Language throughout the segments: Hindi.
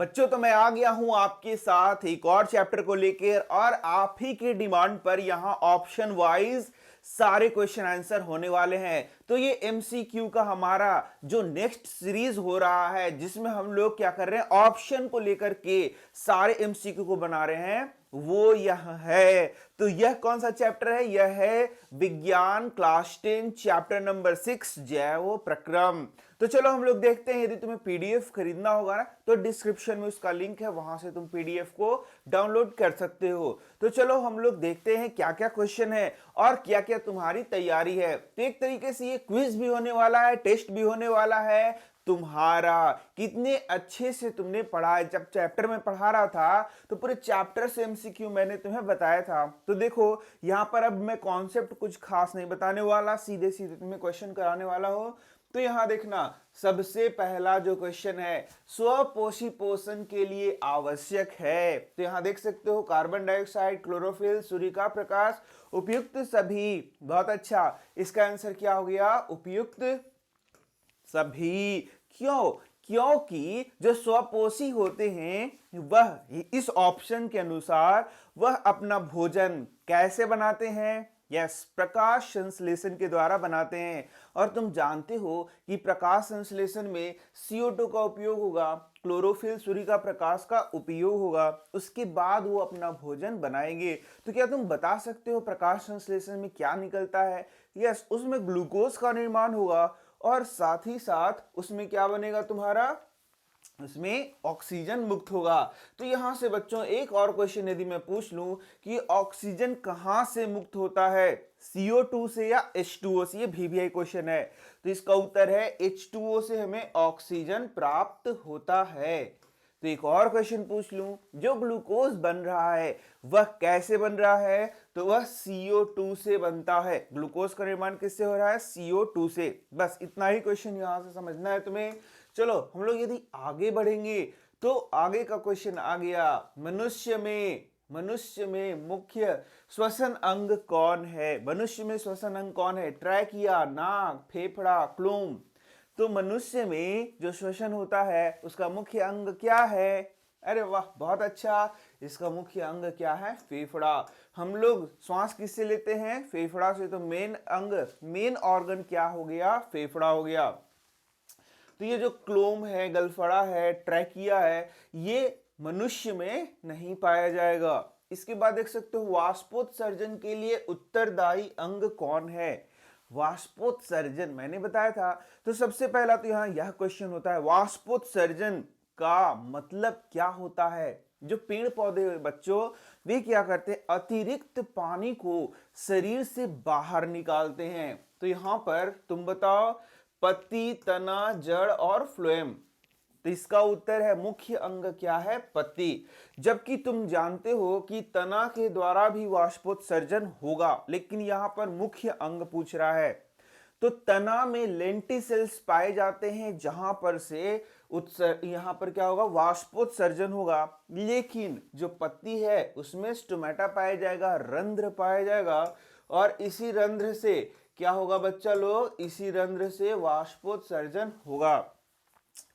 बच्चों तो मैं आ गया हूं आपके साथ एक और चैप्टर को लेकर और आप ही की डिमांड पर यहां ऑप्शन वाइज सारे क्वेश्चन आंसर होने वाले हैं। तो ये एमसीक्यू का हमारा जो नेक्स्ट सीरीज हो रहा है जिसमें हम लोग क्या कर रहे हैं, ऑप्शन को लेकर के सारे एमसीक्यू को बना रहे हैं, वो यह है। तो यह कौन सा चैप्टर है? यह है विज्ञान क्लास 10 चैप्टर नंबर 6 जैव प्रक्रम। तो चलो हम लोग देखते हैं। यदि तुम्हें पीडीएफ खरीदना होगा ना तो डिस्क्रिप्शन में उसका लिंक है, वहां से तुम पीडीएफ को डाउनलोड कर सकते हो। तो चलो हम लोग देखते हैं क्या क्या क्वेश्चन है और क्या क्या तुम्हारी तैयारी है। तो एक तरीके से ये क्विज भी होने वाला है, टेस्ट भी होने वाला है तुम्हारा। कितने अच्छे से तुमने पढ़ा है। जब चैप्टर में पढ़ा रहा था तो पूरे चैप्टर से एमसीक्यू मैंने तुम्हें बताया था। तो देखो यहां पर अब मैं कॉन्सेप्ट कुछ खास नहीं बताने वाला, सीधे सीधे तुम्हें क्वेश्चन कराने वाला हो। तो यहां देखना, सबसे पहला जो क्वेश्चन है, स्वपोषी पोषण के लिए आवश्यक है। तो यहां देख सकते हो कार्बन डाइऑक्साइड, क्लोरोफिल, सूर्य का प्रकाश, उपयुक्त सभी। बहुत अच्छा, इसका आंसर क्या हो गया? उपयुक्त सभी। क्यों? क्योंकि जो स्वपोषी होते हैं वह इस ऑप्शन के अनुसार वह अपना भोजन कैसे बनाते हैं? यस, प्रकाश संश्लेषण के द्वारा बनाते हैं। और तुम जानते हो कि प्रकाश संश्लेषण में CO2 का उपयोग होगा, क्लोरोफिल सूर्य का प्रकाश का उपयोग होगा, उसके बाद वो अपना भोजन बनाएंगे। तो क्या तुम बता सकते हो प्रकाश संश्लेषण में क्या निकलता है? यस, उसमें ग्लूकोज का निर्माण होगा और साथ ही साथ उसमें क्या बनेगा तुम्हारा? उसमें ऑक्सीजन मुक्त होगा। तो यहां से बच्चों एक और क्वेश्चन यदि मैं पूछ लूं कि ऑक्सीजन कहां से मुक्त होता है, CO2 से या H2O से? ये VVI क्वेश्चन है। तो इसका उत्तर है H2O से हमें ऑक्सीजन प्राप्त होता है। तो एक और क्वेश्चन पूछ लूं, जो ग्लूकोज बन रहा है वह कैसे बन रहा है? तो वह CO2 से बनता है। ग्लूकोज का निर्माण किससे हो रहा है? CO2 से। बस इतना ही क्वेश्चन यहां से समझना है तुम्हें। चलो हम लोग यदि आगे बढ़ेंगे तो आगे का क्वेश्चन आ गया, मनुष्य में मुख्य श्वसन अंग कौन है? मनुष्य में श्वसन अंग कौन है? ट्रैकिया, नाक, फेफड़ा, क्लोम। तो मनुष्य में जो श्वसन होता है उसका मुख्य अंग क्या है? अरे वाह, बहुत अच्छा। इसका मुख्य अंग क्या है? फेफड़ा। हम लोग श्वास किससे लेते हैं? फेफड़ा से। तो मेन अंग, मेन ऑर्गन क्या हो गया? फेफड़ा हो गया। तो ये जो क्लोम है, गलफड़ा है, ट्रैकिया है, ये मनुष्य में नहीं पाया जाएगा। इसके बाद देख सकते हो वाष्पोत्सर्जन के लिए उत्तरदायी अंग कौन है? वाष्पोत्सर्जन मैंने बताया था। तो सबसे पहला तो यहां यह क्वेश्चन होता है, वाष्पोत्सर्जन का मतलब क्या होता है? जो पेड़ पौधे बच्चों वे क्या करते हैं? अतिरिक्त पानी को शरीर से बाहर निकालते हैं। तो यहां पर तुम बताओ, पत्ती, तना, जड़ और फ्लोएम। तो इसका उत्तर है मुख्य अंग क्या है? पत्ती। जबकि तुम जानते हो कि तना के द्वारा भी वाष्पोत्सर्जन होगा, लेकिन यहां पर मुख्य अंग पूछ रहा है। तो तना में लेंटिसेल्स पाए जाते हैं जहां पर से यहां पर क्या होगा? वाष्पोत्सर्जन होगा। लेकिन जो पत्ती है उसमें स्टोमेटा पाया जाएगा, रंध्र पाया जाएगा। और इसी रंध्र से क्या होगा बच्चा लोग? इसी रंध्र से वाष्पोत्सर्जन होगा।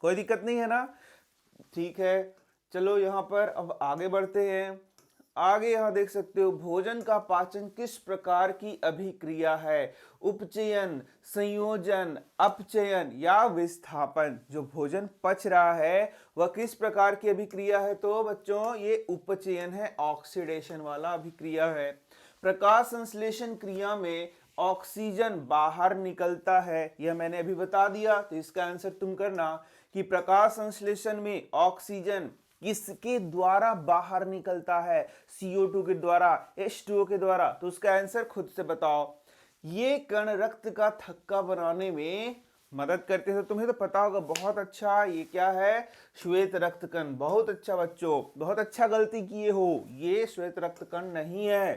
कोई दिक्कत नहीं है ना? ठीक है, चलो यहां पर अब आगे बढ़ते हैं। आगे यहां देख सकते हो भोजन का पाचन किस प्रकार की अभिक्रिया है? उपचयन, संयोजन, अपचयन या विस्थापन। जो भोजन पच रहा है वह किस प्रकार की अभिक्रिया है? तो बच्चों ये उपचयन है, ऑक्सीडेशन वाला अभिक्रिया है। प्रकाश संश्लेषण क्रिया में ऑक्सीजन बाहर निकलता है, यह मैंने अभी बता दिया। तो इसका आंसर तुम करना कि प्रकाश संश्लेषण में ऑक्सीजन किसके द्वारा बाहर निकलता है? CO2 के द्वारा, H2O के द्वारा। तो उसका आंसर खुद से बताओ। ये कण रक्त का थक्का बनाने में मदद करते हैं। तो तुम्हें तो पता होगा, बहुत अच्छा। ये क्या है? श्वेत रक्त कण। बहुत अच्छा बच्चों, बहुत अच्छा गलती किए हो, ये श्वेत रक्त कण नहीं है।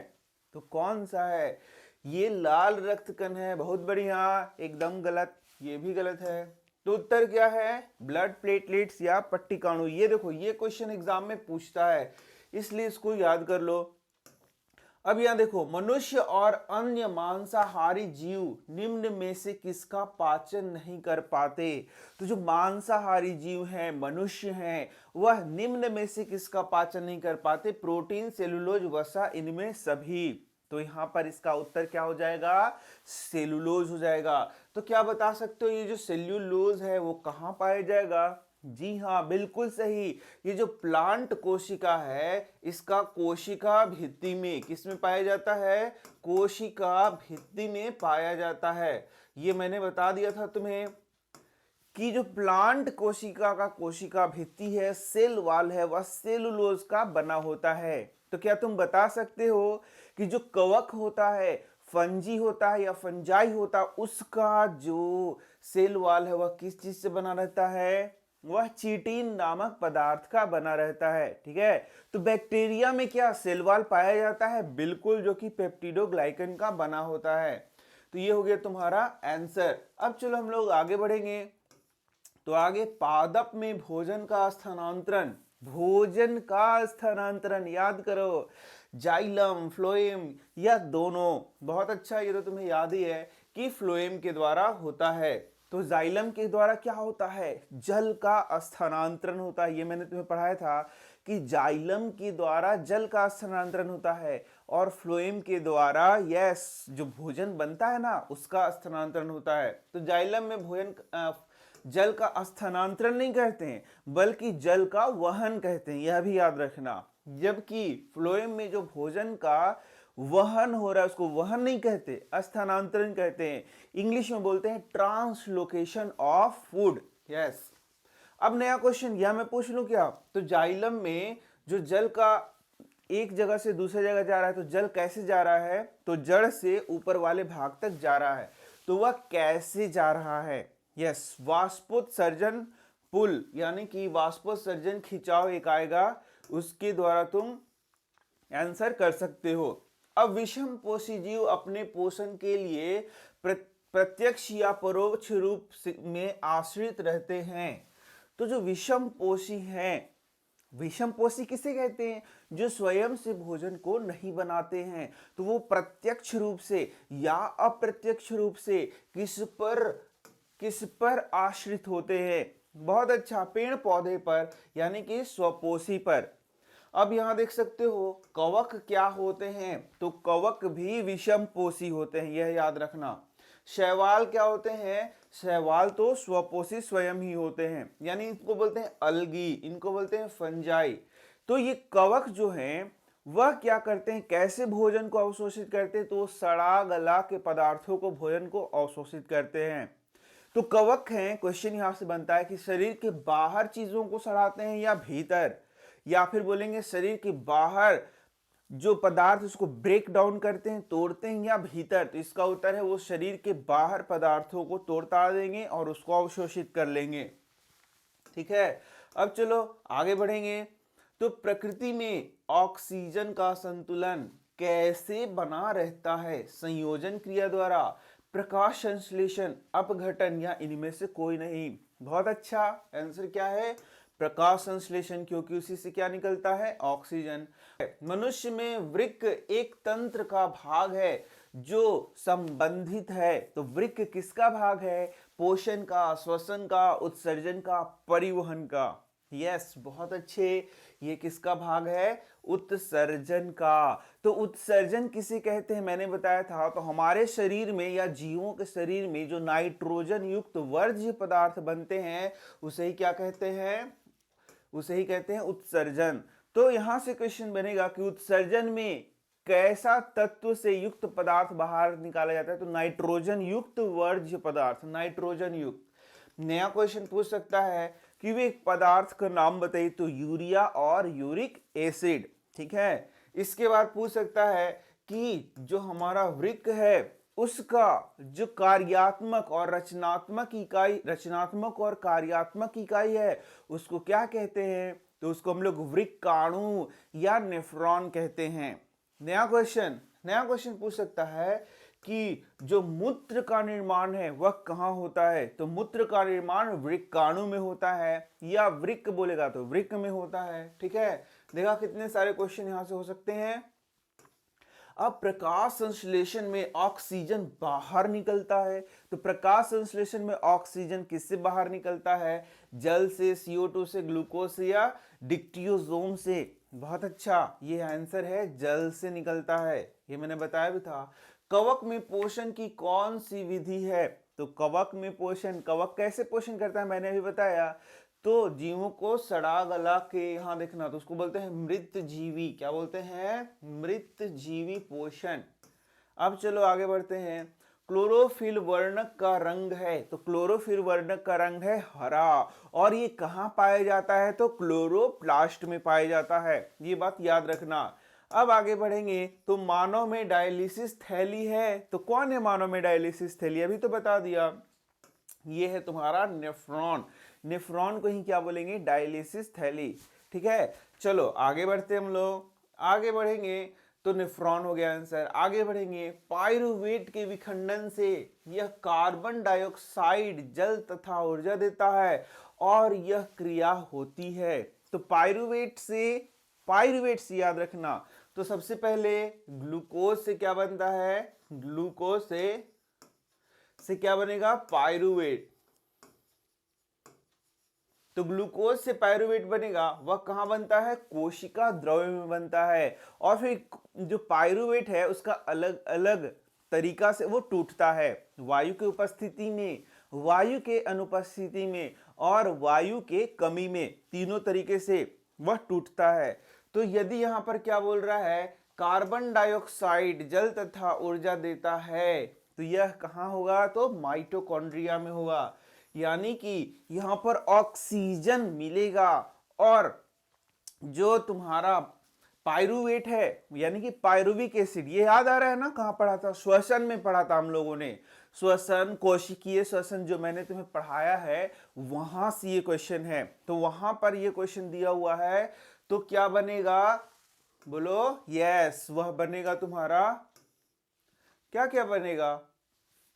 तो कौन सा है? ये लाल रक्त कण है। बहुत बढ़िया, एकदम गलत, ये भी गलत है। तो उत्तर क्या है? ब्लड प्लेटलेट्स या पट्टिकाणु। ये देखो, ये क्वेश्चन एग्जाम में पूछता है, इसलिए इसको याद कर लो। अब यहां देखो, मनुष्य और अन्य मांसाहारी जीव निम्न में से किसका पाचन नहीं कर पाते। तो जो मांसाहारी जीव हैं, मनुष्य हैं, वह निम्न में से किसका पाचन नहीं कर पाते, प्रोटीन, सेलुलोज, वसा, इनमें सभी। तो यहां पर इसका उत्तर क्या हो जाएगा, सेलुलोज हो जाएगा। तो क्या बता सकते हो ये जो सेल्यूलोज है वो कहां पाया जाएगा। जी हाँ, बिल्कुल सही। ये जो प्लांट कोशिका है, इसका कोशिका भित्ति में, किसमें पाया जाता है, कोशिका भित्ति में पाया जाता है। ये मैंने बता दिया था तुम्हें कि जो प्लांट कोशिका का कोशिका भित्ति है, सेल वॉल है, वह सेलुलोज का बना होता है। तो क्या तुम बता सकते हो कि जो कवक होता है, फंजी होता है या फंजाई होता है, उसका जो सेल वॉल है वह किस चीज से बना रहता है, वह चीटिन नामक पदार्थ का बना रहता है। ठीक है। तो बैक्टीरिया में क्या सेल वॉल पाया जाता है, बिल्कुल, जो कि पेप्टिडोग्लाइकन का बना होता है। तो ये हो गया तुम्हारा आंसर। अब चलो हम लोग आगे बढ़ेंगे। तो आगे, पादप में भोजन का स्थानांतरण, भोजन का स्थानांतरण याद करो, जाइलम, फ्लोएम या दोनों। बहुत अच्छा, ये तो तुम्हें याद ही है कि फ्लोएम के द्वारा होता है। तो जाइलम के द्वारा क्या होता है, जल का स्थानांतरण होता है। ये मैंने तुम्हें पढ़ाया था कि जाइलम के द्वारा जल का स्थानांतरण होता है, और फ्लोएम के द्वारा यस जो भोजन बनता है ना उसका स्थानांतरण होता है। तो जाइलम में भोजन जल का स्थानांतरण नहीं कहते हैं, बल्कि जल का वहन कहते हैं, यह भी याद रखना। जबकि फ्लोएम में जो भोजन का वहन हो रहा है उसको वहन नहीं कहते, स्थानांतरण कहते हैं। इंग्लिश में बोलते हैं ट्रांसलोकेशन ऑफ फूड। यस। अब नया क्वेश्चन यह मैं पूछ लूं क्या, तो जाइलम में जो जल का एक जगह से दूसरी जगह जा रहा है, तो जल कैसे जा रहा है, तो जड़ से ऊपर वाले भाग तक जा रहा है। तो वह कैसे जा रहा है, यस, वाष्पोत्सर्जन पुल, यानी कि वाष्पोत्सर्जन खिंचाव एक आएगा, उसके द्वारा तुम आंसर कर सकते हो। अब विषम पोषी जीव अपने पोषण के लिए प्रत्यक्ष या परोक्ष रूप में आश्रित रहते हैं। तो जो विषम पोषी हैं, विषम पोषी किसे कहते हैं, जो स्वयं से भोजन को नहीं बनाते हैं। तो वो प्रत्यक्ष रूप से या अप्रत्यक्ष रूप से किस पर आश्रित होते हैं। बहुत अच्छा, पेड़ पौधे पर, यानी कि स्वपोषी पर। अब यहां देख सकते हो कवक क्या होते हैं, तो कवक भी विषम पोषी होते हैं, यह याद रखना। शैवाल क्या होते हैं, शैवाल तो स्वपोषी स्वयं ही होते हैं, यानी इनको बोलते हैं अलगी, इनको बोलते हैं फंजाई। तो ये कवक जो हैं वह क्या करते हैं, कैसे भोजन को अवशोषित करते हैं, तो सड़ा गला के पदार्थों को, भोजन को अवशोषित करते हैं। तो कवक हैं, क्वेश्चन यहां से बनता है कि शरीर के बाहर चीजों को सड़ाते हैं या भीतर, या फिर बोलेंगे शरीर के बाहर जो पदार्थ उसको ब्रेक डाउन करते हैं, तोड़ते हैं, या भीतर। तो इसका उत्तर है वो शरीर के बाहर पदार्थों को तोड़ ताड़ देंगे और उसको अवशोषित कर लेंगे। ठीक है। अब चलो आगे बढ़ेंगे। तो प्रकृति में ऑक्सीजन का संतुलन कैसे बना रहता है, संयोजन क्रिया द्वारा, प्रकाश संश्लेषण, अपघटन, या इनमें से कोई नहीं। बहुत अच्छा, आंसर क्या है, प्रकाश संश्लेषण, क्योंकि उसी से क्या निकलता है, ऑक्सीजन। मनुष्य में वृक्क एक तंत्र का भाग है जो संबंधित है। तो वृक्क किसका भाग है, पोषण का, श्वसन का, उत्सर्जन का, परिवहन का। यस, बहुत अच्छे, ये किसका भाग है, उत्सर्जन का। तो उत्सर्जन किसे कहते हैं मैंने बताया था। तो हमारे शरीर में या जीवों के शरीर में जो नाइट्रोजन युक्त वर्ज्य पदार्थ बनते हैं उसे ही क्या कहते हैं, उसे ही कहते हैं उत्सर्जन। तो यहां से क्वेश्चन बनेगा कि उत्सर्जन में कैसा तत्व से युक्त पदार्थ बाहर निकाला जाता है, तो नाइट्रोजन युक्त वर्ज्य पदार्थ, नाइट्रोजन युक्त। नया क्वेश्चन पूछ सकता है कि वे एक पदार्थ का नाम बताइए, तो यूरिया और यूरिक एसिड। ठीक है। इसके बाद पूछ सकता है कि जो हमारा वृक्क है उसका जो कार्यात्मक और रचनात्मक इकाई, रचनात्मक और कार्यात्मक इकाई है उसको क्या कहते हैं, तो उसको हम लोग वृक्काणु या नेफ्रॉन कहते हैं। नया क्वेश्चन पूछ सकता है कि जो मूत्र का निर्माण है वह कहाँ होता है, तो मूत्र का निर्माण वृक्काणु में होता है, या वृक्क बोलेगा तो वृक्क में होता है। ठीक है। देखा कितने सारे क्वेश्चन यहां से हो सकते हैं। अब प्रकाश संश्लेषण में ऑक्सीजन बाहर निकलता है, तो प्रकाश संश्लेषण में ऑक्सीजन किससे बाहर निकलता है? जल से, CO2 से, ग्लूकोज से या डिक्टियोसोम से? बहुत अच्छा, ये आंसर है जल से निकलता है, ये मैंने बताया भी था। कवक में पोषण की कौन सी विधि है? तो कवक में पोषण, कवक कैसे पोषण करता है मैंने अभी बताया। तो जीवों को सड़ा गला के, यहाँ देखना, तो उसको बोलते हैं मृत जीवी। क्या बोलते हैं? मृत जीवी पोषण। अब चलो आगे बढ़ते हैं। क्लोरोफिल वर्णक का रंग है, तो क्लोरोफिल वर्णक का रंग है हरा, और ये कहाँ पाया जाता है? तो क्लोरोप्लास्ट में पाया जाता है, ये बात याद रखना। अब आगे बढ़ेंगे, तो मानव में डायलिसिस थैली है, तो कौन है मानव में डायलिसिस थैली? अभी तो बता दिया, ये है तुम्हारा नेफ्रॉन। नेफ्रॉन को ही क्या बोलेंगे? डायलिसिस थैली। ठीक है, चलो आगे बढ़ते हम लोग, आगे बढ़ेंगे। तो नेफ्रॉन हो गया आंसर। आगे बढ़ेंगे, पायरुवेट के विखंडन से यह कार्बन डाइऑक्साइड, जल तथा ऊर्जा देता है, और यह क्रिया होती है। तो पायरुवेट से याद रखना, तो सबसे पहले ग्लूकोज से क्या बनता है? ग्लूकोज से क्या बनेगा? पायरुवेट। तो ग्लूकोज से पायरुवेट बनेगा, वह कहां बनता है? कोशिका द्रव्य में बनता है। और फिर जो पायरुवेट है उसका अलग अलग तरीका से वो टूटता है, वायु के उपस्थिति में, वायु के अनुपस्थिति में, और वायु के कमी में, तीनों तरीके से वह टूटता है। तो यदि यहां पर क्या बोल रहा है? कार्बन डाइऑक्साइड जल तथा ऊर्जा देता है, तो यह कहां होगा? तो माइटोकॉन्ड्रिया में होगा। यानी कि यहां पर ऑक्सीजन मिलेगा, और जो तुम्हारा पायरुवेट है, यानी कि पायरुविक एसिड, ये याद आ रहा है ना? कहां पढ़ा था? श्वसन में पढ़ा था हम लोगों ने। श्वसन, कोशिकीय श्वसन जो मैंने तुम्हें पढ़ाया है, वहां से ये क्वेश्चन है। तो वहां पर ये क्वेश्चन दिया हुआ है, तो क्या बनेगा? बोलो यस, वह बनेगा तुम्हारा, क्या क्या बनेगा?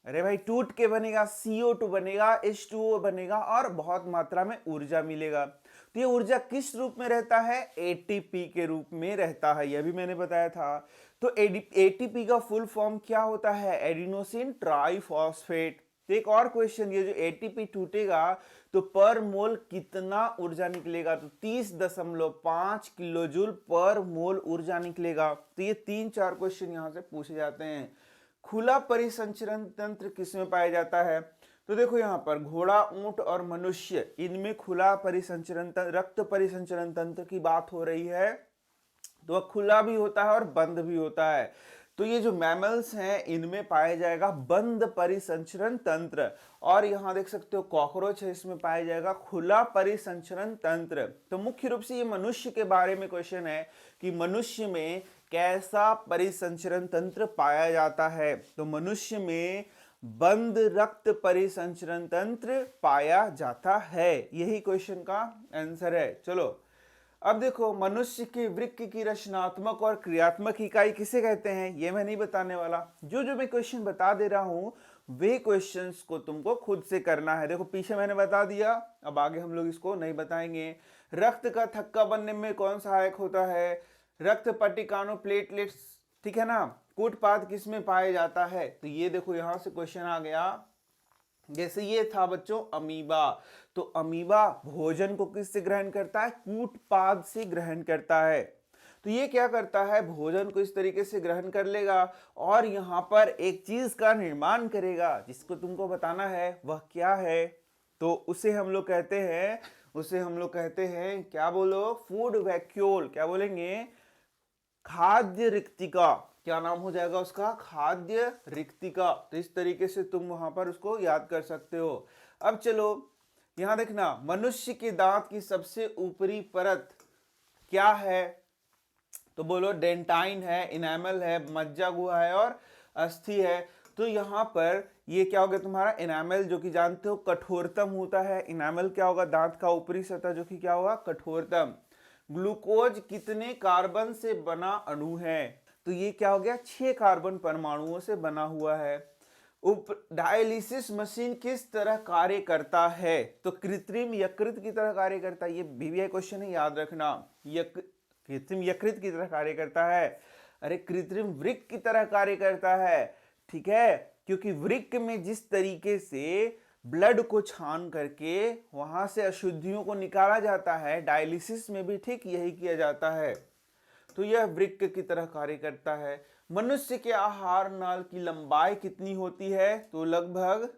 अरे भाई, टूट के बनेगा, CO2 बनेगा, H2O बनेगा, और बहुत मात्रा में ऊर्जा मिलेगा। तो ये ऊर्जा किस रूप में रहता है? ATP के रूप में रहता है, यह भी मैंने बताया था। तो ATP का फुल फॉर्म क्या होता है? Adenosine triphosphate. तो एक और क्वेश्चन, ये जो ATP टूटेगा तो पर मोल कितना ऊर्जा निकलेगा? तो 30.5 किलो जूल पर मोल ऊर्जा निकलेगा। तो ये 3-4 क्वेश्चन यहां से पूछे जाते हैं। खुला परिसंचरण तंत्र किसमें पाया जाता है? तो देखो यहाँ पर घोड़ा, ऊंट और मनुष्य, इनमें खुला परिसंचरण रक्त परिसंचरण तंत्र की बात हो रही है। तो वह खुला भी होता है और बंद भी होता है। तो ये जो मैमल्स हैं, इनमें पाया जाएगा बंद परिसंचरण तंत्र। और यहां देख सकते हो कॉकरोच है, इसमें पाया जाएगा खुला परिसंचरण तंत्र। तो मुख्य रूप से ये मनुष्य के बारे में क्वेश्चन है कि मनुष्य में कैसा परिसंचरण तंत्र पाया जाता है? तो मनुष्य में बंद रक्त परिसंचरण तंत्र पाया जाता है, यही क्वेश्चन का आंसर है। चलो अब देखो, मनुष्य के वृक्क की रचनात्मक और क्रियात्मक इकाई किसे कहते हैं? ये मैं नहीं बताने वाला, जो मैं क्वेश्चन बता दे रहा हूं वे क्वेश्चंस को तुमको खुद से करना है। देखो पीछे मैंने बता दिया, अब आगे हम लोग इसको नहीं बताएंगे। रक्त का थक्का बनने में कौन सहायक होता है? रक्त पट्टिकाणु, प्लेटलेट्स, ठीक है ना। कूटपाद किसमें पाया जाता है? तो ये देखो यहां से क्वेश्चन आ गया, जैसे ये था बच्चों अमीबा। तो अमीबा भोजन को किससे ग्रहण करता है? कूटपाद से ग्रहण करता है। तो ये क्या करता है? भोजन को इस तरीके से ग्रहण कर लेगा और यहां पर एक चीज का निर्माण करेगा, जिसको तुमको बताना है वह क्या है। तो उसे हम लोग कहते हैं क्या बोलो? Food vacuole. क्या बोलेंगे? खाद्य रिक्तिका। क्या नाम हो जाएगा उसका? खाद्य रिक्तिका। तो इस तरीके से तुम वहां पर उसको याद कर सकते हो। अब चलो यहां देखना, मनुष्य के दांत की सबसे ऊपरी परत क्या है? तो बोलो डेंटाइन है, इनेमल है, मज्जा गुहा है और अस्थि है। तो यहां पर ये क्या होगा तुम्हारा? इनेमल, जो कि जानते हो कठोरतम होता है। इनेमल क्या होगा? दांत का ऊपरी सतह, जो कि क्या होगा? कठोरतम। ग्लूकोज कितने कार्बन से बना अणु है? तो ये क्या हो गया? 6 कार्बन परमाणुओं से बना हुआ है। डायलिसिस मशीन किस तरह कार्य करता है? तो कृत्रिम यकृत की तरह कार्य करता है। ये भी क्वेश्चन है, याद रखना। कृत्रिम यकृत की तरह कार्य करता है। अरे कृत्रिम वृक्क की तरह कार्य करता है, ठीक है, क्योंकि वृक्क में जिस तरीके से ब्लड को छान करके वहां से अशुद्धियों को निकाला जाता है, डायलिसिस में भी ठीक यही किया जाता है। तो यह वृक्क की तरह कार्य करता है। मनुष्य के आहार नाल की लंबाई कितनी होती है? तो लगभग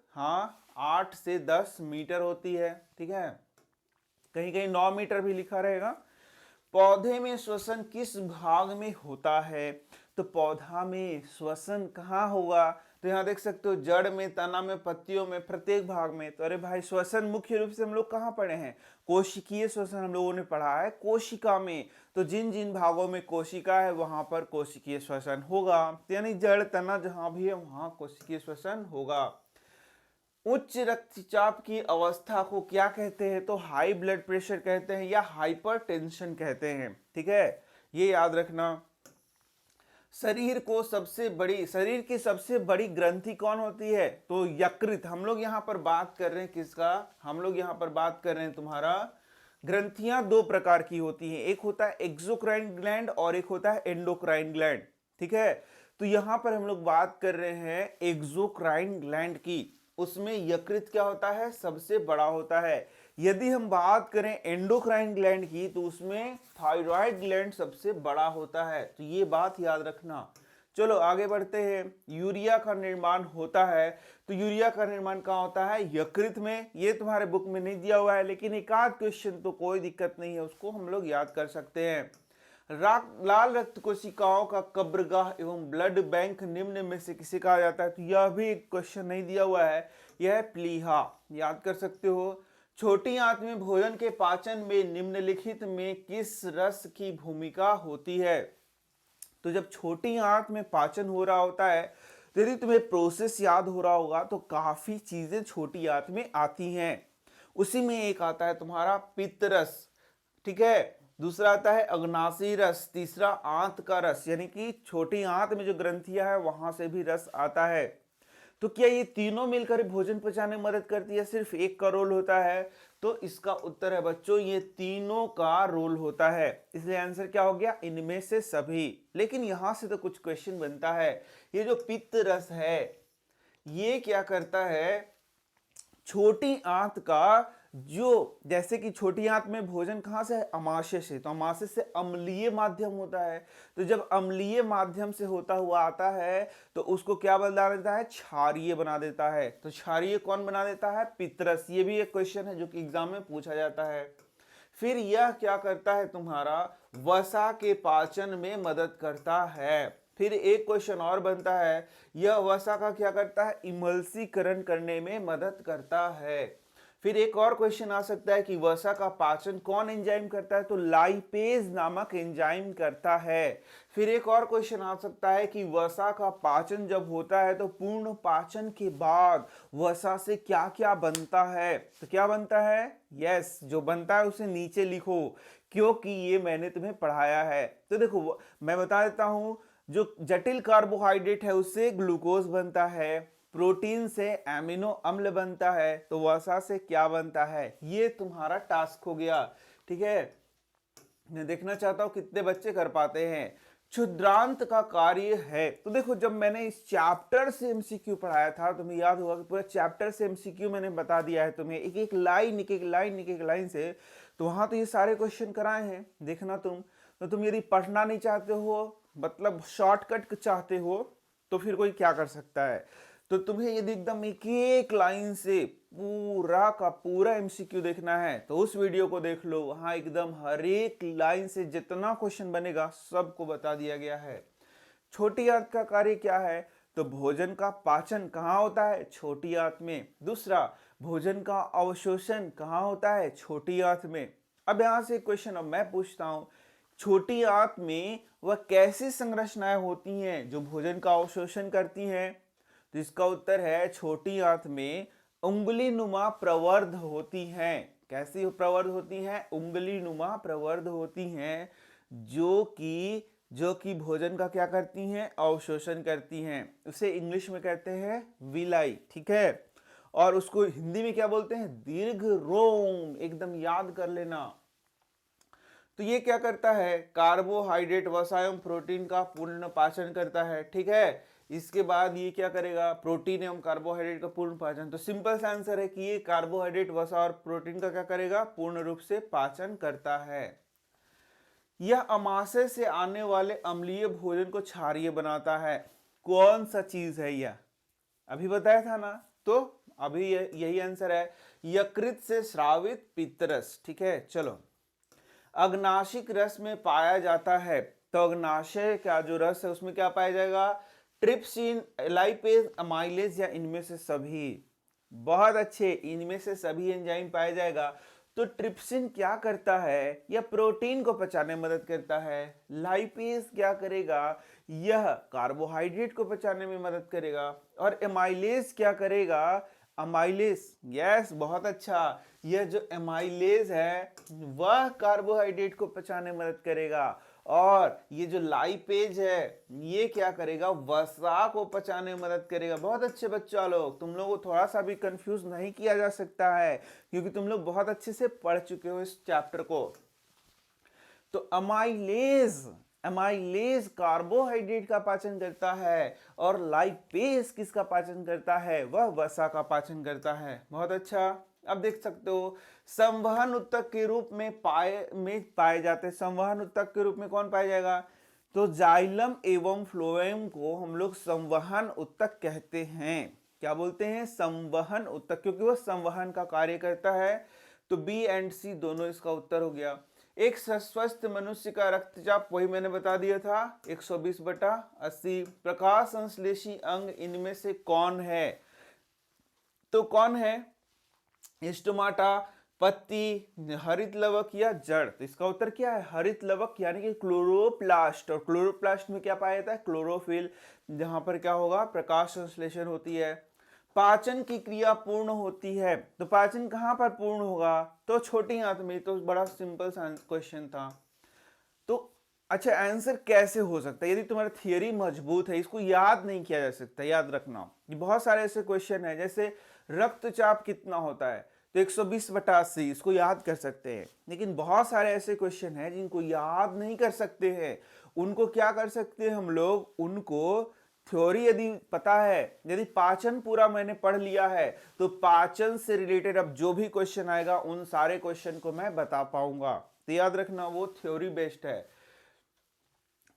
8 से 10 मीटर होती है, ठीक है, कहीं कहीं 9 मीटर भी लिखा रहेगा। पौधे में श्वसन किस भाग में होता है? तो पौधा में श्वसन कहाँ होगा? तो यहाँ देख सकते हो, जड़ में, तना में, पत्तियों में, प्रत्येक भाग में। तो अरे भाई, श्वसन मुख्य रूप से हम लोग कहाँ पढ़े हैं? कोशिकीय श्वसन हम लोगों ने पढ़ा है कोशिका में। तो जिन जिन भागों में कोशिका है वहां पर कोशिकीय श्वसन होगा, यानी जड़, तना जहां भी है वहां कोशिकीय श्वसन होगा। उच्च रक्तचाप की अवस्था को क्या कहते हैं? तो हाई ब्लड प्रेशर कहते हैं या हाइपरटेंशन कहते हैं, ठीक है, ये याद रखना। शरीर की सबसे बड़ी ग्रंथि कौन होती है? तो यकृत। हम लोग यहाँ पर बात कर रहे हैं किसका? हम लोग यहाँ पर बात कर रहे हैं तुम्हारा, ग्रंथियां दो प्रकार की होती हैं, एक होता है एक्सोक्राइन ग्लैंड और एक होता है एंडोक्राइन ग्लैंड, ठीक है। तो यहाँ पर हम लोग बात कर रहे हैं एक्सोक्राइन ग्लैंड की, उसमें यकृत क्या होता है? सबसे बड़ा होता है। यदि हम बात करें एंडोक्राइन ग्लैंड की तो उसमें थायराइड ग्लैंड सबसे बड़ा होता है। तो ये बात याद रखना। चलो आगे बढ़ते हैं। यूरिया का निर्माण होता है, तो यूरिया का निर्माण कहाँ होता है? यकृत में। ये तुम्हारे बुक में नहीं दिया हुआ है, लेकिन एक आध क्वेश्चन तो कोई दिक्कत नहीं है, उसको हम लोग याद कर सकते हैं। लाल रक्त कोशिकाओं का कब्रगाह एवं ब्लड बैंक निम्न में से किसे कहा जाता है? तो यह भी क्वेश्चन नहीं दिया हुआ है, यह है प्लीहा, याद कर सकते हो। छोटी आंत में भोजन के पाचन में निम्नलिखित में किस रस की भूमिका होती है? तो जब छोटी आंत में पाचन हो रहा होता है, तो यदि तुम्हें प्रोसेस याद हो रहा होगा तो काफी चीजें छोटी आंत में आती हैं। उसी में एक आता है तुम्हारा पित्तरस, ठीक है, दूसरा आता है अग्नाशी रस, तीसरा आंत का रस, यानी कि छोटी आंत में जो ग्रंथियां है वहां से भी रस आता है। तो क्या ये तीनों मिलकर भोजन पचाने में मदद करती है, सिर्फ एक का रोल होता है? तो इसका उत्तर है बच्चों, ये तीनों का रोल होता है, इसलिए आंसर क्या हो गया? इनमें से सभी। लेकिन यहां से तो कुछ क्वेश्चन बनता है। ये जो पित्त रस है ये क्या करता है? छोटी आंत का, जो जैसे कि छोटी आंत में भोजन कहां से है? अमाशय से। तो अमाशय से अम्लीय माध्यम होता है, तो जब अम्लीय माध्यम से होता हुआ आता है तो उसको क्या बना देता है? क्षारीय बना देता है। तो क्षारीय कौन बना देता है? पित्तरस। ये भी एक क्वेश्चन है जो कि एग्जाम में पूछा जाता है। फिर यह क्या करता है? तुम्हारा वसा के पाचन में मदद करता है। फिर एक क्वेश्चन और बनता है, यह वसा का क्या करता है? इमल्सीकरण करने में मदद करता है। फिर एक और क्वेश्चन आ सकता है कि वसा का पाचन कौन एंजाइम करता है? तो लाइपेज नामक एंजाइम करता है। फिर एक और क्वेश्चन आ सकता है कि वसा का पाचन जब होता है तो पूर्ण पाचन के बाद वसा से क्या क्या बनता है? तो क्या बनता है? यस, जो बनता है उसे नीचे लिखो, क्योंकि ये मैंने तुम्हें पढ़ाया है। तो देखो मैं बता देता हूं, जो जटिल कार्बोहाइड्रेट है उससे ग्लूकोज बनता है, प्रोटीन से एमिनो अम्ल बनता है, तो वसा से क्या बनता है? ये तुम्हारा टास्क हो गया, ठीक है। मैं देखना चाहता हूं कितने बच्चे कर पाते हैं। क्षुद्रांत का कार्य है, तो देखो जब मैंने इस चैप्टर से एमसीक्यू पढ़ाया था, तुम्हें याद होगा कि पूरा चैप्टर से एमसीक्यू मैंने बता दिया है तुम्हें, एक एक लाइन एक एक लाइन एक एक लाइन से। तो वहां तो ये सारे क्वेश्चन कराए हैं, देखना तुम। तो तुम यदि पढ़ना नहीं चाहते हो, मतलब शॉर्टकट चाहते हो, तो फिर कोई क्या कर सकता है? तो तुम्हें यदि एकदम एक एक लाइन से पूरा का पूरा एमसीक्यू देखना है तो उस वीडियो को देख लो, वहां एकदम हर एक लाइन से जितना क्वेश्चन बनेगा सबको बता दिया गया है। छोटी आंत का कार्य क्या है? तो भोजन का पाचन कहाँ होता है? छोटी आंत में। दूसरा, भोजन का अवशोषण कहाँ होता है? छोटी आंत में। अब यहां से क्वेश्चन अब मैं पूछता हूं, छोटी आंत में वह कैसी संरचनाएं होती हैं जो भोजन का अवशोषण करती हैं? तो इसका उत्तर है, छोटी आंत में उंगली नुमा प्रवर्ध होती हैं। कैसी प्रवर्ध होती हैं? उंगली नुमा प्रवर्ध होती हैं, जो कि भोजन का क्या करती हैं? अवशोषण करती हैं। उसे इंग्लिश में कहते हैं विलाई, ठीक है। और उसको हिंदी में क्या बोलते हैं? दीर्घ रोम, एकदम याद कर लेना। तो ये क्या करता है, कार्बोहाइड्रेट वसा एवं प्रोटीन का पूर्ण पाचन करता है। ठीक है, इसके बाद ये क्या करेगा, प्रोटीन एवं कार्बोहाइड्रेट का पूर्ण पाचन। तो सिंपल सा आंसर है कि ये कार्बोहाइड्रेट वसा और प्रोटीन का क्या करेगा, पूर्ण रूप से पाचन करता है। यह अमाशय से आने वाले अम्लीय भोजन को क्षारीय बनाता है। कौन सा चीज है यह, अभी बताया था ना, तो अभी यही आंसर है, यकृत से स्रावित पित्तरस। ठीक है, चलो, अग्नाशिक रस में पाया जाता है। तो अग्नाशय का जो रस है उसमें क्या पाया जाएगा, ट्रिप्सिन, लाइपेज, अमाइलेज या इनमें से सभी। बहुत अच्छे, इनमें से सभी एंजाइम पाया जाएगा। तो ट्रिप्सिन क्या करता है, यह प्रोटीन को पचाने में मदद करता है। लाइपेज क्या करेगा, यह कार्बोहाइड्रेट को पचाने में मदद करेगा। और एमाइलेज क्या करेगा, अमाइलेज, यस बहुत अच्छा, यह जो एमाइलेज है वह कार्बोहाइड्रेट को पचाने में मदद करेगा। और ये जो लाइपेज है ये क्या करेगा, वसा को पचाने में मदद करेगा। बहुत अच्छे बच्चा लोग, तुम लोगों को थोड़ा सा भी कंफ्यूज नहीं किया जा सकता है, क्योंकि तुम लोग बहुत अच्छे से पढ़ चुके हो इस चैप्टर को। तो अमाइलेज, अमाइलेज कार्बोहाइड्रेट का पाचन करता है, और लाइपेज किसका पाचन करता है, वह वसा का पाचन करता है। बहुत अच्छा। अब देख सकते हो संवहन उत्तक के रूप में पाए जाते हैं। संवहन उत्तक के रूप में कौन पाया जाएगा, तो जाइलम एवं फ्लोएम को हम लोग संवहन उत्तक कहते हैं। क्या बोलते हैं, संवहन उत्तक, क्योंकि वह संवहन का कार्य करता है। तो बी एंड सी दोनों इसका उत्तर हो गया। एक स्वस्थ मनुष्य का रक्तचाप, वही मैंने बता दिया था, 120/80। प्रकाश संश्लेषी अंग इनमें से कौन है, तो कौन है, स्टोमाटा, पत्ती, हरित लवक या जड़। तो इसका उत्तर क्या है, हरित लवक यानी कि क्लोरोप्लास्ट। और क्लोरोप्लास्ट में क्या पाया जाता है, क्लोरोफिल, जहां पर क्या होगा, प्रकाश संश्लेषण होती है। पाचन की क्रिया पूर्ण होती है, तो पाचन कहां पर पूर्ण होगा, तो छोटी आंत में। तो बड़ा सिंपल सा क्वेश्चन था। तो अच्छा, आंसर कैसे हो सकता है, यदि तुम्हारा थियरी मजबूत है, इसको याद नहीं किया जा सकता। याद रखना, ये बहुत सारे ऐसे क्वेश्चन है, जैसे रक्तचाप कितना होता है, तो 120/80, इसको याद कर सकते हैं। लेकिन बहुत सारे ऐसे क्वेश्चन हैं जिनको याद नहीं कर सकते हैं। उनको क्या कर सकते हैं हम लोग, उनको थ्योरी यदि पता है, यदि पाचन पूरा मैंने पढ़ लिया है, तो पाचन से रिलेटेड अब जो भी क्वेश्चन आएगा उन सारे क्वेश्चन को मैं बता पाऊंगा। तो याद रखना, वो थ्योरी बेस्ड है।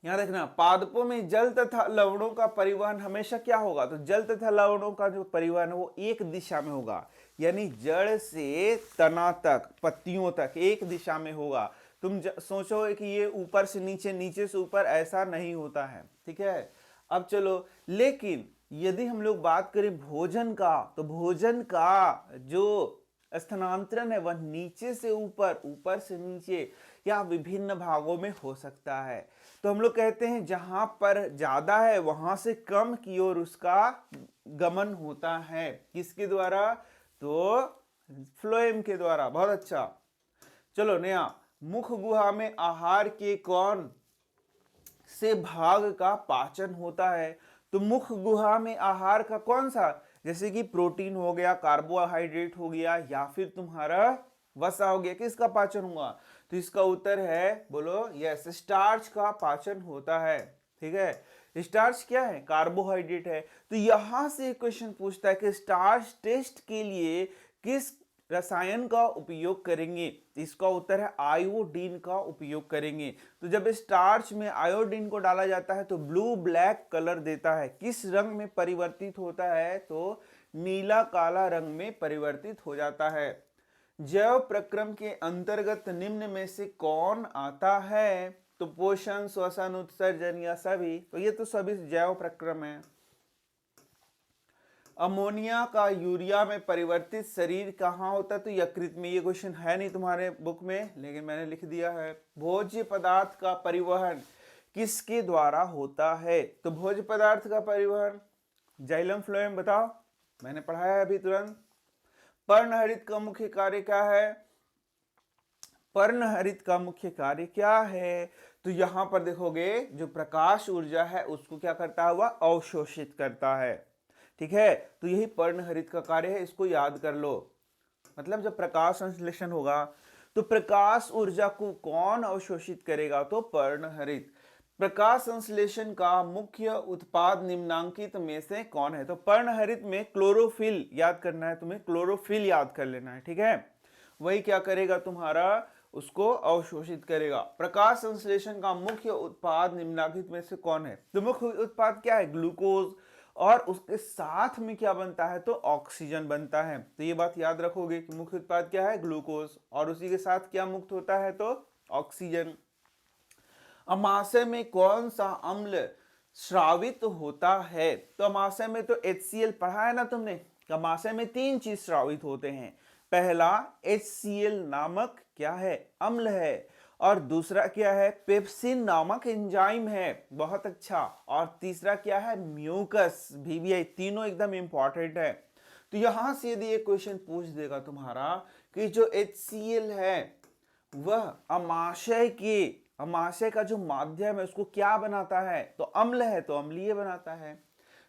याद रखना, पादपों में जल तथा लवणों का परिवहन हमेशा क्या होगा, तो जल तथा लवणों का जो परिवहन है वो एक दिशा में होगा, यानी जड़ से तना तक, पत्तियों तक एक दिशा में होगा। तुम सोचो कि ये ऊपर से नीचे, नीचे से ऊपर, ऐसा नहीं होता है। ठीक है, अब चलो, लेकिन यदि हम लोग बात करें भोजन का, तो भोजन का जो स्थानांतरण है वह नीचे से ऊपर, ऊपर से नीचे या विभिन्न भागों में हो सकता है। तो हम लोग कहते हैं जहां पर ज्यादा है वहां से कम की ओर उसका गमन होता है। किसके द्वारा, तो फ्लोएम के द्वारा। बहुत अच्छा। चलो नया, मुख गुहा में आहार के कौन से भाग का पाचन होता है, तो मुख गुहा में आहार का कौन सा, जैसे कि प्रोटीन हो गया, कार्बोहाइड्रेट हो गया, या फिर तुम्हारा वसा हो गया, किसका पाचन हुआ, तो इसका उत्तर है, बोलो यस, स्टार्च का पाचन होता है। ठीक है, स्टार्च क्या है, कार्बोहाइड्रेट है। तो यहां से क्वेश्चन पूछता है कि स्टार्च टेस्ट के लिए किस रसायन का उपयोग करेंगे, इसका उत्तर है आयोडीन का उपयोग करेंगे। तो जब स्टार्च में आयोडीन को डाला जाता है तो ब्लू ब्लैक कलर देता है, किस रंग में परिवर्तित होता है, तो नीला काला रंग में परिवर्तित हो जाता है। जैव प्रक्रम के अंतर्गत निम्न में से कौन आता है, तो पोषण, श्वसन, उत्सर्जन या सभी। तो ये तो सभी जैव प्रक्रम है। अमोनिया का यूरिया में परिवर्तित शरीर कहाँ होता है, तो यकृत में। ये क्वेश्चन है नहीं तुम्हारे बुक में, लेकिन मैंने लिख दिया है। भोज्य पदार्थ का परिवहन किसके द्वारा होता है, तो भोज्य पदार्थ का परिवहन जाइलम फ्लोएम, बताओ, मैंने पढ़ाया है अभी तुरंत। पर्णहरित का मुख्य कार्य क्या है, पर्णहरित का मुख्य कार्य क्या है, तो यहां पर देखोगे जो प्रकाश ऊर्जा है उसको क्या करता है, वह अवशोषित करता है। ठीक है, तो यही पर्णहरित का कार्य है, इसको याद कर लो। मतलब जब प्रकाश संश्लेषण होगा तो प्रकाश ऊर्जा को कौन अवशोषित करेगा? तो पर्णहरित। प्रकाश संश्लेषण का मुख्य उत्पाद निम्नांकित में से कौन है? तो पर्णहरित में क्लोरोफिल याद करना है तुम्हें, क्लोरोफिल याद कर लेना है, ठीक है। वही क्या करेगा तुम्हारा, उसको अवशोषित करेगा। प्रकाश संश्लेषण का मुख्य उत्पाद निम्नलिखित में से कौन है? तो मुख्य उत्पाद क्या है? ग्लूकोज, और उसके साथ में क्या बनता है? तो ऑक्सीजन बनता है। तो ये बात याद रखोगे कि मुख्य उत्पाद क्या है? ग्लूकोज, और उसी के साथ क्या मुक्त होता है? तो ऑक्सीजन। अमाशय में कौन सा अम्ल श्रावित होता है? तो अमाशय में तो HCl पढ़ा है ना तुमने। अमाशय में 3 चीज श्रावित होते हैं। पहला HCl नामक क्या है? अम्ल है। और दूसरा क्या है? पेप्सिन नामक एंजाइम है। बहुत अच्छा। और तीसरा क्या है? Mucus, VVI। तीनों एकदम इंपॉर्टेंट है। तो यहां से यदि एक क्वेश्चन पूछ देगा तुम्हारा कि जो HCl है वह अमाशय का जो माध्यम है उसको क्या बनाता है? तो अम्ल है, तो अम्लीय बनाता है।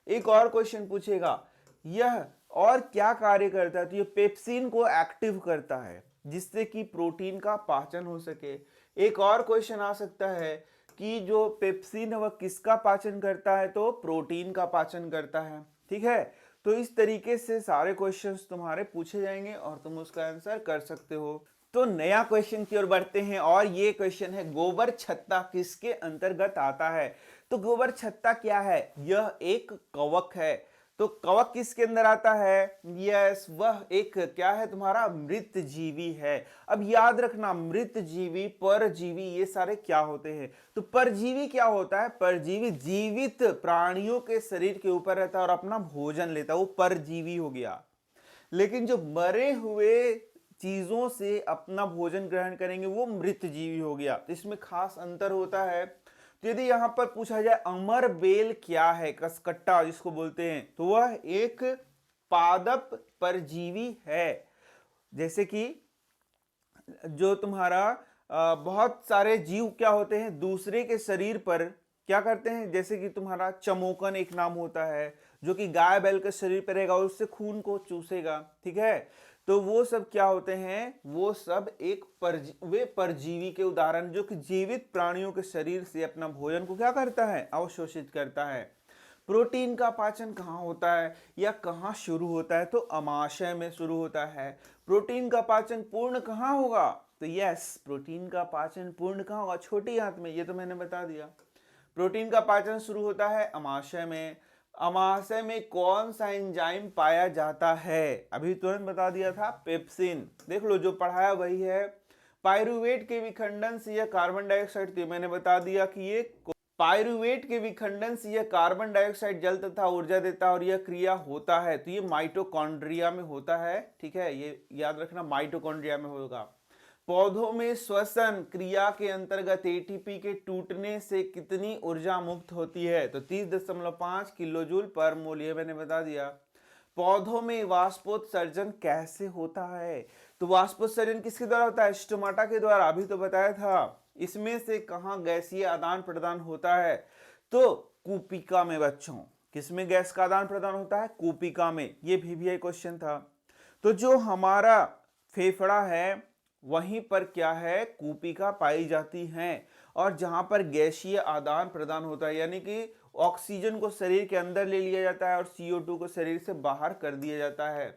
एक और क्वेश्चन पूछेगा, यह और क्या कार्य करता है? तो ये पेप्सिन को एक्टिव करता है जिससे कि प्रोटीन का पाचन हो सके। एक और क्वेश्चन आ सकता है कि जो पेप्सिन है वह किसका पाचन करता है? तो प्रोटीन का पाचन करता है, ठीक है। तो इस तरीके से सारे क्वेश्चंस तुम्हारे पूछे जाएंगे और तुम उसका आंसर कर सकते हो। तो नया क्वेश्चन की ओर बढ़ते हैं, और ये क्वेश्चन है, गोबर छत्ता किसके अंतर्गत आता है? तो गोबर छत्ता क्या है? यह एक कवक है। तो कवक किसके अंदर आता है? यस, वह एक क्या है तुम्हारा? मृत जीवी है। अब याद रखना, मृत जीवी, परजीवी, ये सारे क्या होते हैं? तो परजीवी क्या होता है? परजीवी जीवित प्राणियों के शरीर के ऊपर रहता है और अपना भोजन लेता है, वो परजीवी हो गया। लेकिन जो मरे हुए चीजों से अपना भोजन ग्रहण करेंगे वो मृत जीवी हो गया। तो इसमें खास अंतर होता है। तो यदि यहां पर पूछा जाए अमर बेल क्या है, कसकट्टा जिसको बोलते हैं, तो वह एक पादप परजीवी है। जैसे कि जो तुम्हारा बहुत सारे जीव क्या होते हैं, दूसरे के शरीर पर क्या करते हैं? जैसे कि तुम्हारा चमोकन एक नाम होता है, जो कि गाय बैल के शरीर पर रहेगा और उससे खून को चूसेगा, ठीक है। तो वो सब क्या होते हैं? वो सब एक वे परजीवी के उदाहरण, जो कि जीवित प्राणियों के शरीर से अपना भोजन को क्या करता है? अवशोषित करता है। प्रोटीन का पाचन कहाँ होता है या कहाँ शुरू होता है? तो अमाशय में शुरू होता है। प्रोटीन का पाचन पूर्ण कहाँ होगा? तो यस, प्रोटीन का पाचन पूर्ण कहाँ होगा? छोटी आंत में। ये तो मैंने बता दिया। प्रोटीन का पाचन शुरू होता है अमाशय में। अमाशय में कौन सा एंजाइम पाया जाता है? अभी तुरंत बता दिया था, पेप्सिन। देख लो, जो पढ़ाया वही है। पायरुवेट के विखंडन से यह कार्बन डाइऑक्साइड, तो मैंने बता दिया कि ये पायरुवेट के विखंडन से यह कार्बन डाइऑक्साइड जल तथा ऊर्जा देता है और यह क्रिया होता है तो ये माइटोकॉन्ड्रिया में होता है, ठीक है। ये याद रखना, माइटोकॉन्ड्रिया में होगा। पौधों में श्वसन क्रिया के अंतर्गत एटीपी के टूटने से कितनी ऊर्जा मुक्त होती है? तो 30.5 किलो जूल पर मोल, ये मैंने बता दिया। पौधों में वाष्पोत्सर्जन कैसे होता है? तो वाष्पोत्सर्जन किसके द्वारा होता है? स्टोमाटा के द्वारा, अभी तो बताया था। इसमें से कहां गैसीय आदान प्रदान होता है? तो कूपिका में बच्चों। किसमें गैस का आदान प्रदान होता है? कूपिका में। ये भी क्वेश्चन था। तो जो हमारा फेफड़ा है वहीं पर क्या है? कूपिका पाई जाती है। और जहां पर गैसीय आदान प्रदान होता है, यानी कि ऑक्सीजन को शरीर के अंदर ले लिया जाता है और CO2 को शरीर से बाहर कर दिया जाता है।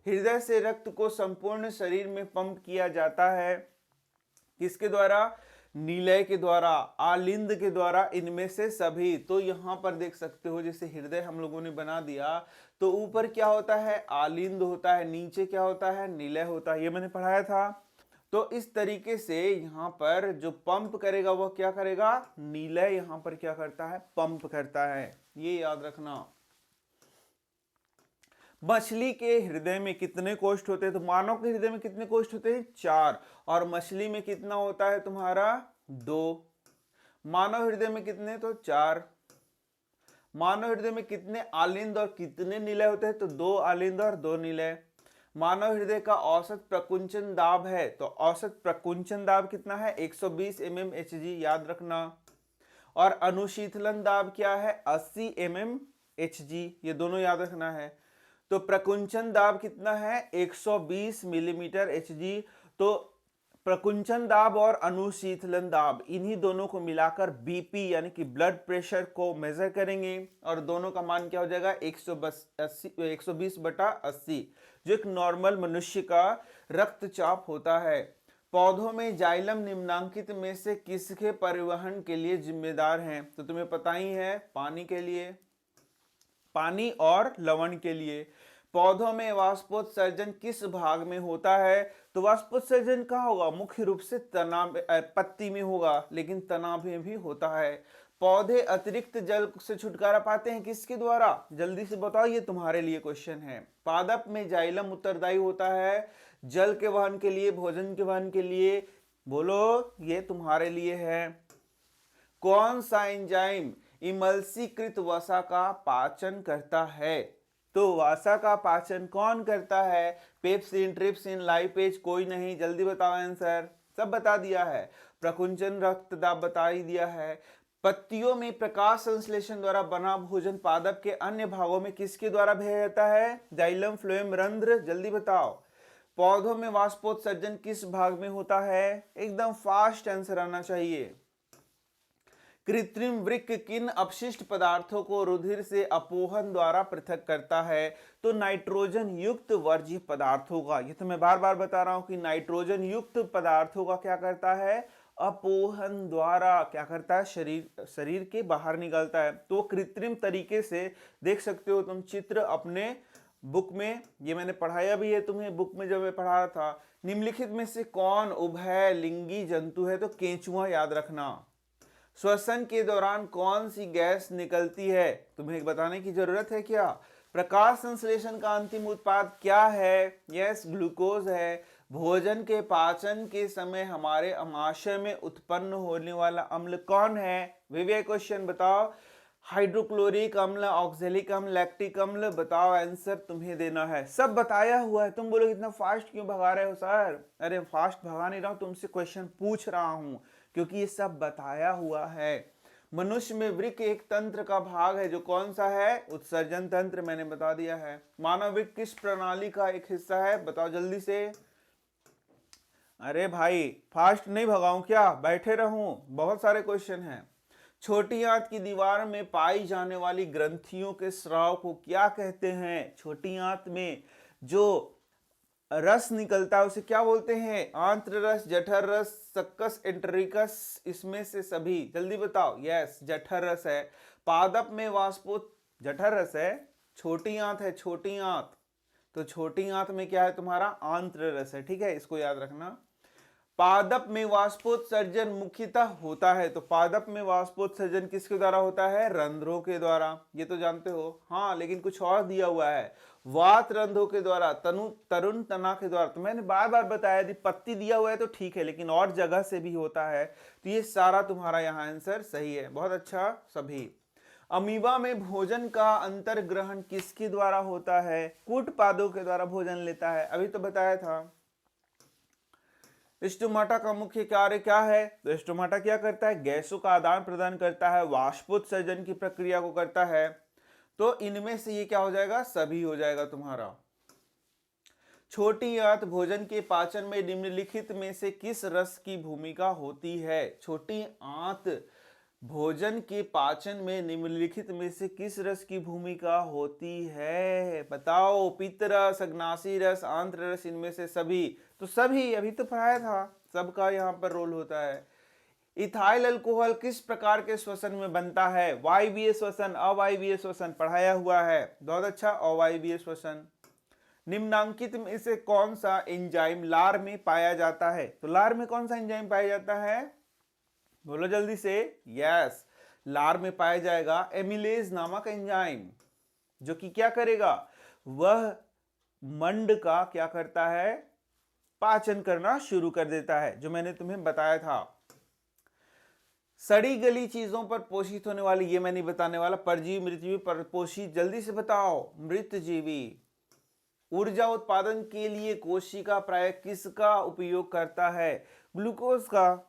हृदय से रक्त को संपूर्ण शरीर में पंप किया जाता है। किसके द्वारा? नीलय के द्वारा, आलिंद के द्वारा, इनमें से सभी। तो यहां पर देख सकते हो, जैसे हृदय हम लोगों ने बना दिया, तो ऊपर क्या होता है? आलिंद होता है, नीचे क्या होता है? नीलय होता है। ये मैंने पढ़ाया था। तो इस तरीके से यहाँ पर जो पंप करेगा वह क्या करेगा? नीलय यहाँ पर क्या करता है? पंप करता है। ये याद रखना। मछली के हृदय में कितने कोष्ठ होते हैं? तो मानव के हृदय में कितने कोष्ठ होते हैं? 4। और मछली में कितना होता है तुम्हारा? 2। मानव हृदय में कितने? तो 4। मानव हृदय में कितने आलिंद और कितने नीलय होते हैं? तो 2 आलिंद और 2 नीलय। मानव हृदय का औसत प्रकुंचन दाब है, तो औसत प्रकुंचन दाब कितना है? 120 mmHg, याद रखना। और अनुशीतलन दाब क्या है? 80 mmHg, ये दोनों याद रखना है। तो प्रकुंचन दाब कितना है? 120 मिलीमीटर Hg। तो प्रकुंचन दाब और अनुशीतलन दाब, इन्हीं दोनों को मिलाकर बीपी यानी कि ब्लड प्रेशर को मेजर करेंगे और दोनों का मान क्या हो जाएगा 120/80, जो एक नॉर्मल मनुष्य का रक्तचाप होता है। पौधों में जाइलम निम्नांकित में से किसके परिवहन के लिए जिम्मेदार हैं? तो तुम्हें पता ही है, पानी के लिए, पानी और लवण के लिए। पौधों में वाष्पोत्सर्जन किस भाग में होता है? तो वाष्पोत्सर्जन कहाँ होगा? मुख्य रूप से तना पत्ती में होगा, लेकिन तना में भी होता है। पौधे अतिरिक्त जल से छुटकारा पाते हैं किसके द्वारा? जल्दी से बताओ, ये तुम्हारे लिए क्वेश्चन है। पादप में जाइलम उत्तरदायी होता है जल के वहन के लिए, भोजन के वहन के लिए। बोलो, ये तुम्हारे लिए है। कौन सा एंजाइम इमल्सीकृत वसा का पाचन करता है? तो वसा का पाचन कौन करता है? पेप्सिन, ट्रिप्सिन, लाइपेज, कोई नहीं। जल्दी बताओ आंसर। सब बता दिया है। प्रकुंचन, रक्त दाब बता ही दिया है। पत्तियों में प्रकाश संश्लेषण द्वारा बना भोजन पादप के अन्य भागों में किसके द्वारा भेजा जाता है? जाइलम, फ्लोएम, रंध्र। जल्दी बताओ। पौधों में वाष्पोत्सर्जन किस भाग में होता है? एकदम फास्ट आंसर आना चाहिए। कृत्रिम वृक्क किन अपशिष्ट पदार्थों को रुधिर से अपोहन द्वारा पृथक करता है? तो नाइट्रोजन युक्त वर्ज्य पदार्थों का। ये तो मैं बार बार बता रहा हूं कि नाइट्रोजन युक्त पदार्थों का क्या करता है? अपोहन द्वारा क्या करता है? शरीर के बाहर निकलता है। तो कृत्रिम तरीके से देख सकते हो तुम चित्र अपने बुक में, ये मैंने पढ़ाया भी है तुम्हें बुक में जब मैं पढ़ा रहा था। निम्नलिखित में से कौन उभय लिंगी जंतु है? तो केंचुआ याद रखना। श्वसन के दौरान कौन सी गैस निकलती है? तुम्हें बताने की जरूरत है क्या? प्रकाश संश्लेषण का अंतिम उत्पाद क्या है? यस, ग्लूकोज है। भोजन के पाचन के समय हमारे आमाशय में उत्पन्न होने वाला अम्ल कौन है? विवेक क्वेश्चन बताओ। हाइड्रोक्लोरिक अम्ल, ऑक्जेलिक अम्ल, लैक्टिक अम्ल। बताओ आंसर तुम्हें देना है। सब बताया हुआ है। तुम बोलो इतना फास्ट क्यों भगा रहे हो सर? अरे फास्ट भगा नहीं रहा हूं, तुमसे क्वेश्चन पूछ रहा हूं क्योंकि ये सब बताया हुआ है। मनुष्य में वृक्क एक तंत्र का भाग है, जो कौन सा है? उत्सर्जन तंत्र, मैंने बता दिया है। मानव वृक्क किस प्रणाली का एक हिस्सा है? बताओ जल्दी से। अरे भाई फास्ट नहीं भगाऊं क्या? बैठे रहूं, बहुत सारे क्वेश्चन हैं। छोटी आंत की दीवार में पाई जाने वाली ग्रंथियों के स्राव को क्या कहते हैं? छोटी आंत में जो रस निकलता है उसे क्या बोलते हैं? आंत्र रस, जठर रस, सक्कस, एंटेरिकस, इसमें से सभी। जल्दी बताओ। यस, जठर रस है। पादप में जठर रस है। छोटी आंत है, छोटी आंत, तो छोटी आंत में क्या है तुम्हारा? आंत्र रस है। ठीक है, इसको याद रखना। पादप में वाष्पोत्सर्जन मुख्यतः होता है, तो पादप में वाष्पोत्सर्जन किसके द्वारा होता है? रंध्रों के द्वारा। ये तो जानते हो। हाँ, लेकिन कुछ और दिया हुआ है। वात रंध्रों के द्वारा, तरुण तना के द्वारा। तो मैंने बार बार बताया यदि पत्ती दिया हुआ है तो ठीक है, लेकिन और जगह से भी होता है। तो ये सारा तुम्हारा यहाँ आंसर सही है। बहुत अच्छा सभी। अमीबा में भोजन का अंतर्ग्रहण किसके द्वारा होता है? कूट पादों के द्वारा भोजन लेता है, अभी तो बताया था। स्टोमाटा का मुख्य कार्य क्या है? तो स्टोमाटा क्या करता है? गैसों का आदान प्रदान करता है, वाष्पोत्सर्जन की प्रक्रिया को करता है। तो इनमें से ये क्या हो जाएगा? सभी हो जाएगा तुम्हारा। छोटी आंत भोजन के पाचन में निम्नलिखित में से किस रस की भूमिका होती है? छोटी आंत भोजन के पाचन में निम्नलिखित में से किस रस की भूमिका होती है? बताओ। पित्त रस, अग्नाशी रस, आंत्र रस, इनमें से सभी। तो सभी अभी तो पढ़ाया था, सबका यहाँ पर रोल होता है। इथाइल अल्कोहल किस प्रकार के श्वसन में बनता है? वायवीय श्वसन, अवायवीय श्वसन, पढ़ाया हुआ है। बहुत अच्छा, अवायवीय श्वसन। निम्नांकित में से कौन सा एंजाइम लार में पाया जाता है? तो लार में कौन सा एंजाइम पाया जाता है? बोलो जल्दी से। यस, लार में पाया जाएगा एमिलेज नामक एंजाइम, जो कि क्या करेगा? वह मंड का क्या करता है? पाचन करना शुरू कर देता है, जो मैंने तुम्हें बताया था। सड़ी गली चीजों पर पोषित होने वाली, ये मैं नहीं बताने वाला। परजीवी, मृतजीवी पर पोषित। जल्दी से बताओ। मृतजीवी। ऊर्जा उत्पादन के लिए कोशिका प्राय किसका उपयोग करता है? ग्लूकोज का।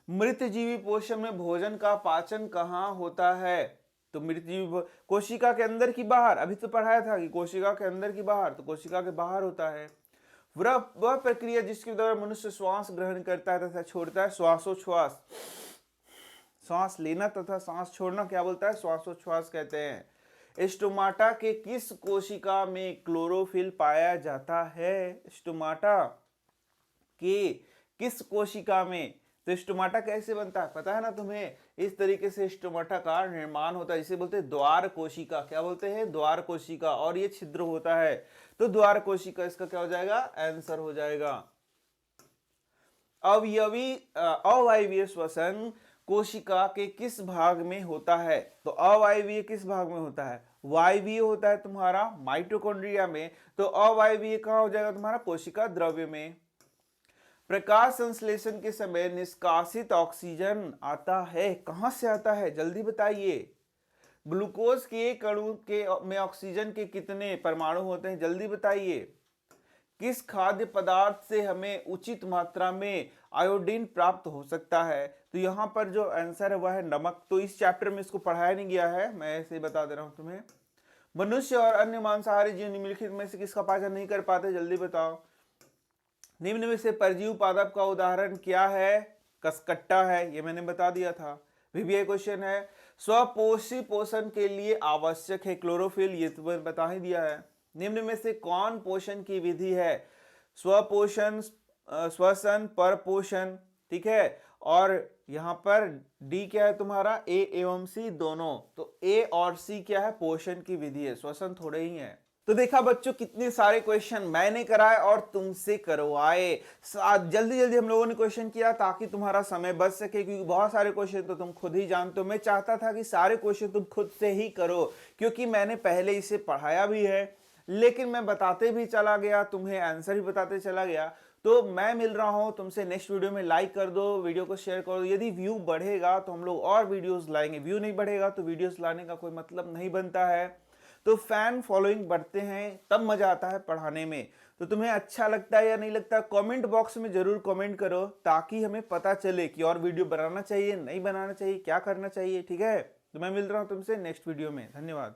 मृतजीवी पोषण में भोजन का पाचन कहाँ होता है? तो मृतजीवी कोशिका के अंदर की बाहर, अभी तो पढ़ाया था कि कोशिका के अंदर की बाहर, तो कोशिका के बाहर होता है। वह प्रक्रिया जिसके द्वारा मनुष्य श्वास ग्रहण करता है तथा छोड़ता है, श्वासोच्छ्वास। सांस लेना तथा सांस छोड़ना क्या बोलता है, श्वासोच्छ्वास कहते हैं। स्टोमाटा के किस कोशिका में क्लोरोफिल पाया जाता है? स्टोमाटा के किस कोशिका में? तो स्टोमाटा कैसे बनता है पता है ना तुम्हें? इस तरीके से स्टोमाटा का निर्माण होता है, जिसे बोलते हैं द्वार कोशिका। क्या बोलते हैं? द्वार कोशिका। और ये छिद्र होता है, तो द्वार कोशिका इसका क्या हो जाएगा? आंसर हो जाएगा। अवायवीय श्वसन कोशिका के किस भाग में होता है? तो अवायवीय किस भाग में होता है? वायवीय होता है तुम्हारा माइटोकॉन्ड्रिया में, तो अवायवीय कहां हो जाएगा तुम्हारा? कोशिका द्रव्य में। प्रकाश संश्लेषण के समय निष्कासित ऑक्सीजन आता है, कहां से आता है? जल्दी बताइए। ग्लूकोज के एक अणु के में ऑक्सीजन के कितने परमाणु होते हैं? जल्दी बताइए। किस खाद्य पदार्थ से हमें उचित मात्रा में आयोडीन प्राप्त हो सकता है? तो यहाँ पर जो आंसर है वह है नमक। तो इस चैप्टर में इसको पढ़ाया नहीं गया है, मैं ऐसे ही बता दे रहा हूँ तुम्हें। मनुष्य और अन्य मांसाहारी जीव निम्नलिखित में से किसका पाचन नहीं कर पाते? जल्दी बताओ। निम्न में से परजीवी पादप का उदाहरण क्या है? कसकट्टा है, ये मैंने बता दिया था। VBI क्वेश्चन है, स्वपोषी पोषण के लिए आवश्यक है क्लोरोफिल, ये तो मैंने बता ही दिया है। निम्न में से कौन पोषण की विधि है? स्वपोषण, श्वसन, परपोषण, ठीक है। और यहाँ पर डी क्या है तुम्हारा? ए एवं सी दोनों। तो ए और सी क्या है? पोषण की विधि है, श्वसन थोड़े ही है। तो देखा बच्चों, कितने सारे क्वेश्चन मैंने कराए और तुमसे करवाए। जल्दी जल्दी हम लोगों ने क्वेश्चन किया ताकि तुम्हारा समय बच सके, क्योंकि बहुत सारे क्वेश्चन तो तुम खुद ही जानते हो। मैं चाहता था कि सारे क्वेश्चन तुम खुद से ही करो, क्योंकि मैंने पहले इसे पढ़ाया भी है, लेकिन मैं बताते भी चला गया, तुम्हें आंसर भी बताते चला गया। तो मैं मिल रहा हूं तुमसे नेक्स्ट वीडियो में। लाइक कर दो, वीडियो को शेयर कर दो। यदि व्यू बढ़ेगा तो हम लोग और वीडियोस लाएंगे, व्यू नहीं बढ़ेगा तो वीडियोस लाने का कोई मतलब नहीं बनता है। तो फैन फॉलोइंग बढ़ते हैं तब मजा आता है पढ़ाने में। तो तुम्हें अच्छा लगता है या नहीं लगता, कमेंट बॉक्स में जरूर कमेंट करो, ताकि हमें पता चले कि और वीडियो बनाना चाहिए, नहीं बनाना चाहिए, क्या करना चाहिए, ठीक है। तो मैं मिल रहा हूं तुमसे नेक्स्ट वीडियो में। धन्यवाद।